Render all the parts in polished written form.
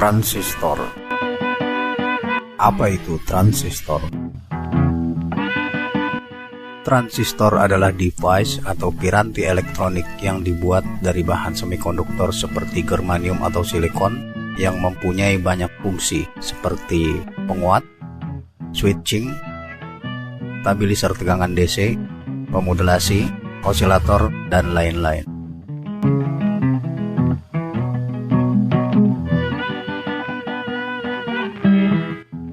Transistor. Apa itu transistor? Transistor adalah device atau piranti elektronik yang dibuat dari bahan semikonduktor seperti germanium atau silikon yang mempunyai banyak fungsi seperti penguat, switching, stabilizer tegangan DC, pemodulasi, osilator, dan lain-lain.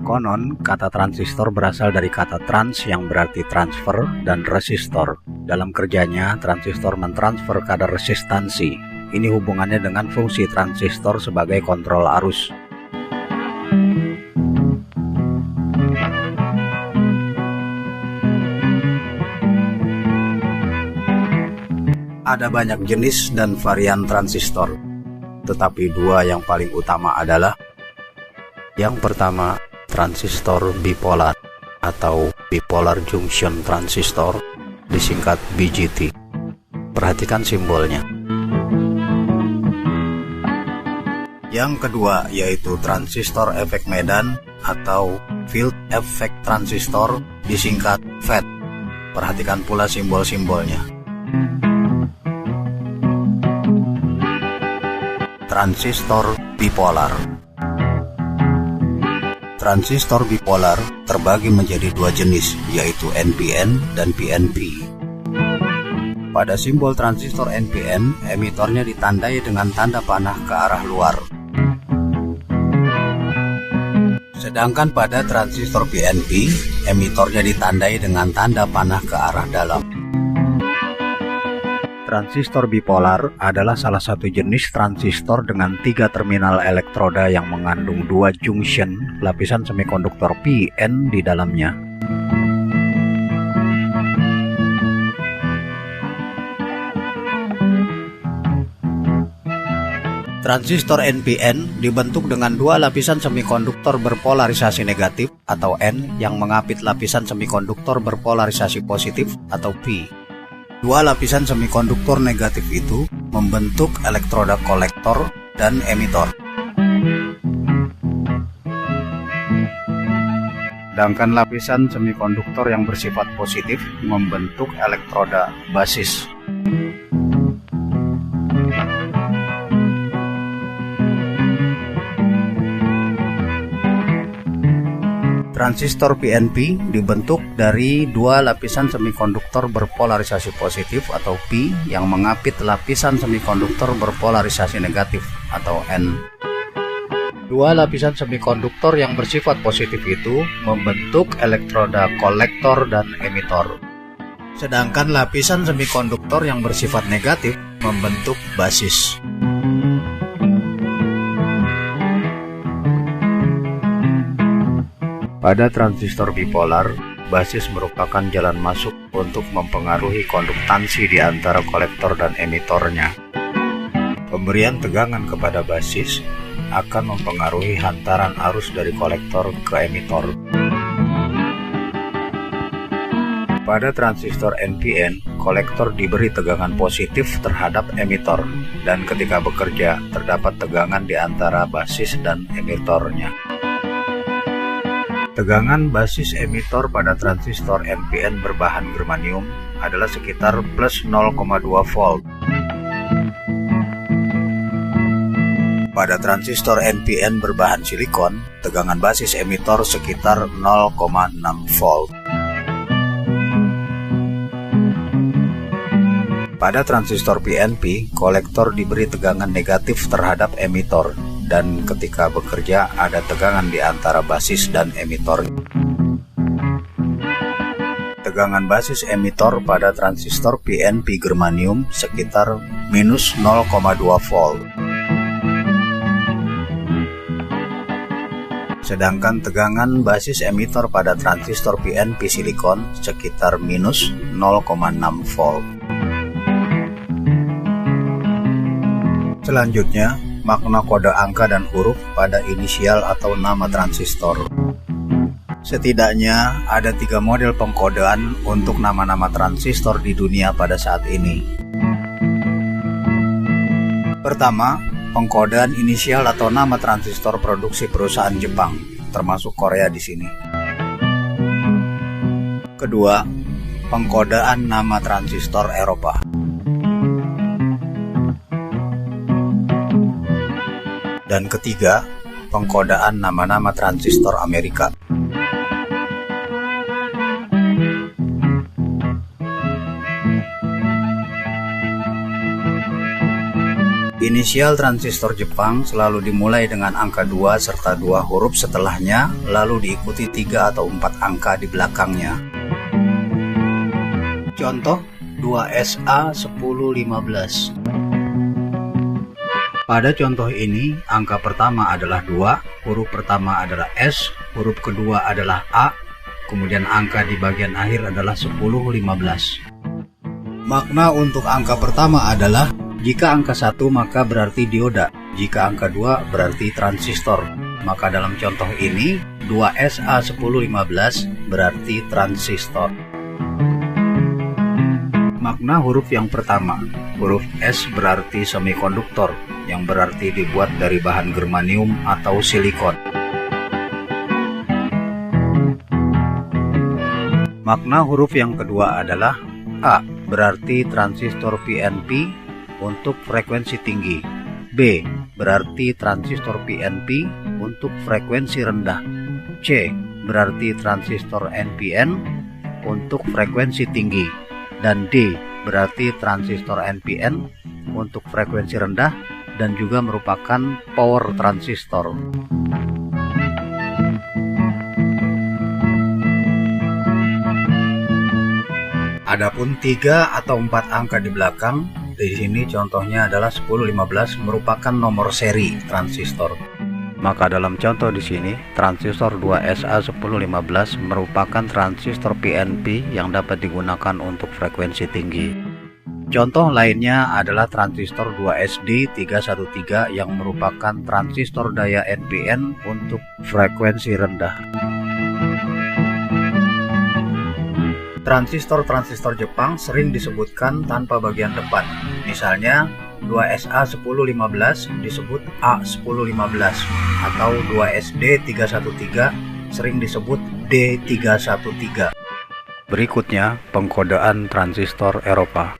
Konon, kata transistor berasal dari kata trans yang berarti transfer dan resistor. Dalam kerjanya, transistor mentransfer kadar resistansi. Ini hubungannya dengan fungsi transistor sebagai kontrol arus. Ada banyak jenis dan varian transistor, tetapi dua yang paling utama adalah: yang pertama, transistor bipolar atau bipolar junction transistor, disingkat BJT. Perhatikan simbolnya. Yang kedua yaitu transistor efek medan atau field effect transistor, disingkat FET. Perhatikan pula simbol-simbolnya. Transistor bipolar. Transistor bipolar terbagi menjadi dua jenis, yaitu NPN dan PNP. Pada simbol transistor NPN, emitornya ditandai dengan tanda panah ke arah luar. Sedangkan pada transistor PNP, emitornya ditandai dengan tanda panah ke arah dalam. Transistor bipolar adalah salah satu jenis transistor dengan 3 terminal elektroda yang mengandung 2 junction lapisan semikonduktor P-N di dalamnya. Transistor NPN dibentuk dengan 2 lapisan semikonduktor berpolarisasi negatif atau N yang mengapit lapisan semikonduktor berpolarisasi positif atau P. 2 lapisan semikonduktor negatif itu membentuk elektroda kolektor dan emitor. Sedangkan lapisan semikonduktor yang bersifat positif membentuk elektroda basis. Transistor PNP dibentuk dari 2 lapisan semikonduktor berpolarisasi positif atau P yang mengapit lapisan semikonduktor berpolarisasi negatif atau N. 2 lapisan semikonduktor yang bersifat positif itu membentuk elektroda kolektor dan emitor. Sedangkan lapisan semikonduktor yang bersifat negatif membentuk basis. Pada transistor bipolar, basis merupakan jalan masuk untuk mempengaruhi konduktansi di antara kolektor dan emitornya. Pemberian tegangan kepada basis akan mempengaruhi hantaran arus dari kolektor ke emitor. Pada transistor NPN, kolektor diberi tegangan positif terhadap emitor, dan ketika bekerja terdapat tegangan di antara basis dan emitornya. Tegangan basis emitor pada transistor NPN berbahan germanium adalah sekitar plus 0,2 volt. Pada transistor NPN berbahan silikon, tegangan basis emitor sekitar 0,6 volt. Pada transistor PNP, kolektor diberi tegangan negatif terhadap emitor, dan ketika bekerja ada tegangan di antara basis dan emitor. Tegangan basis emitor pada transistor PNP germanium sekitar minus 0,2 volt. Sedangkan tegangan basis emitor pada transistor PNP silikon sekitar minus 0,6 volt. Selanjutnya, makna kode angka dan huruf pada inisial atau nama transistor. Setidaknya ada 3 model pengkodean untuk nama-nama transistor di dunia pada saat ini. Pertama, pengkodean inisial atau nama transistor produksi perusahaan Jepang, termasuk Korea di sini. Kedua, pengkodean nama transistor Eropa. Dan ketiga, pengkodean nama-nama transistor Amerika. Inisial transistor Jepang selalu dimulai dengan angka 2 serta 2 huruf setelahnya, lalu diikuti 3 atau 4 angka di belakangnya. Contoh 2SA 1015. Pada contoh ini, angka pertama adalah 2, huruf pertama adalah S, huruf kedua adalah A, kemudian angka di bagian akhir adalah 1015. Makna untuk angka pertama adalah jika angka 1 maka berarti dioda, jika angka 2 berarti transistor. Maka dalam contoh ini 2SA1015 berarti transistor. Makna huruf yang pertama, huruf S berarti semikonduktor, yang berarti dibuat dari bahan germanium atau silikon. Makna huruf yang kedua adalah A berarti transistor PNP untuk frekuensi tinggi, B berarti transistor PNP untuk frekuensi rendah, C berarti transistor NPN untuk frekuensi tinggi, dan D berarti transistor NPN untuk frekuensi rendah dan juga merupakan power transistor. Adapun 3 atau 4 angka di belakang, di sini contohnya adalah 1015 merupakan nomor seri transistor. Maka dalam contoh di sini, transistor 2SA1015 merupakan transistor PNP yang dapat digunakan untuk frekuensi tinggi. Contoh lainnya adalah transistor 2SD313 yang merupakan transistor daya NPN untuk frekuensi rendah. Transistor-transistor Jepang sering disebutkan tanpa bagian depan. Misalnya 2SA1015 disebut A1015 atau 2SD313 sering disebut D313. Berikutnya, pengkodean transistor Eropa.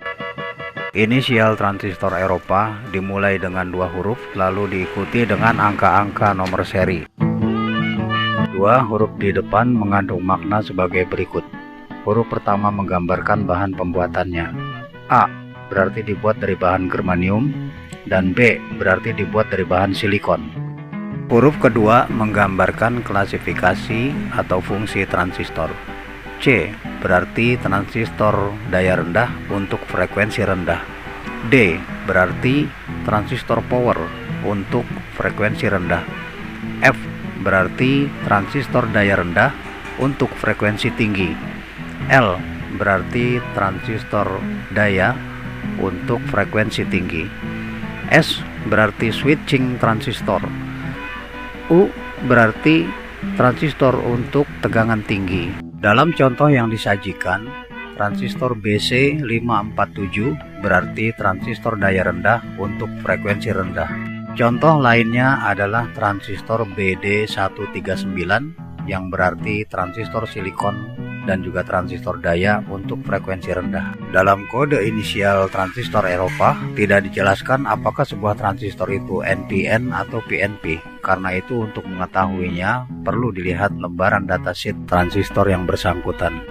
Inisial transistor Eropa dimulai dengan 2 huruf lalu diikuti dengan angka-angka nomor seri. 2 huruf di depan mengandung makna sebagai berikut. Huruf pertama menggambarkan bahan pembuatannya. A berarti dibuat dari bahan germanium dan B berarti dibuat dari bahan silikon. Huruf kedua menggambarkan klasifikasi atau fungsi transistor. C berarti transistor daya rendah untuk frekuensi rendah. D berarti transistor power untuk frekuensi rendah. F berarti transistor daya rendah untuk frekuensi tinggi. L berarti transistor daya untuk frekuensi tinggi. S berarti switching transistor. U berarti transistor untuk tegangan tinggi. Dalam contoh yang disajikan, transistor BC547 berarti transistor daya rendah untuk frekuensi rendah. Contoh lainnya adalah transistor BD139 yang berarti transistor silikon dan juga transistor daya untuk frekuensi rendah. Dalam kode inisial transistor Eropa tidak dijelaskan apakah sebuah transistor itu NPN atau PNP. Karena itu untuk mengetahuinya perlu dilihat lembaran datasheet transistor yang bersangkutan.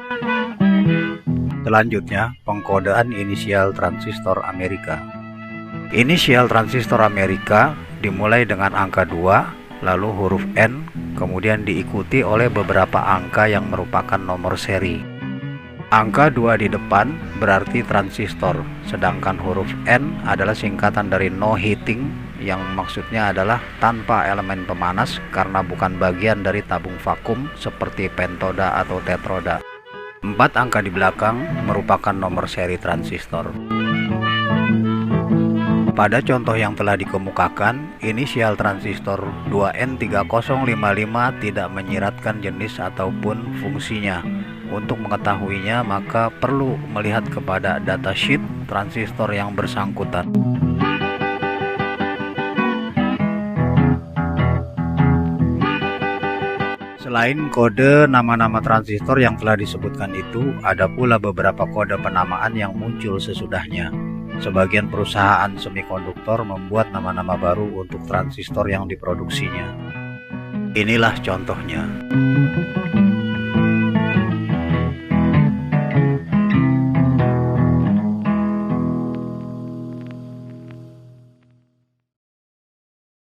Selanjutnya, pengkodean inisial transistor Amerika. Inisial transistor Amerika dimulai dengan angka 2, lalu huruf N, kemudian diikuti oleh beberapa angka yang merupakan nomor seri. Angka 2 di depan berarti transistor, sedangkan huruf N adalah singkatan dari no heating, yang maksudnya adalah tanpa elemen pemanas karena bukan bagian dari tabung vakum seperti pentoda atau tetroda. 4 angka di belakang merupakan nomor seri transistor. Pada contoh yang telah dikemukakan, inisial transistor 2N3055 tidak menyiratkan jenis ataupun fungsinya. Untuk mengetahuinya, maka perlu melihat kepada datasheet transistor yang bersangkutan. Selain kode nama-nama transistor yang telah disebutkan itu, ada pula beberapa kode penamaan yang muncul sesudahnya. Sebagian perusahaan semikonduktor membuat nama-nama baru untuk transistor yang diproduksinya. Inilah contohnya.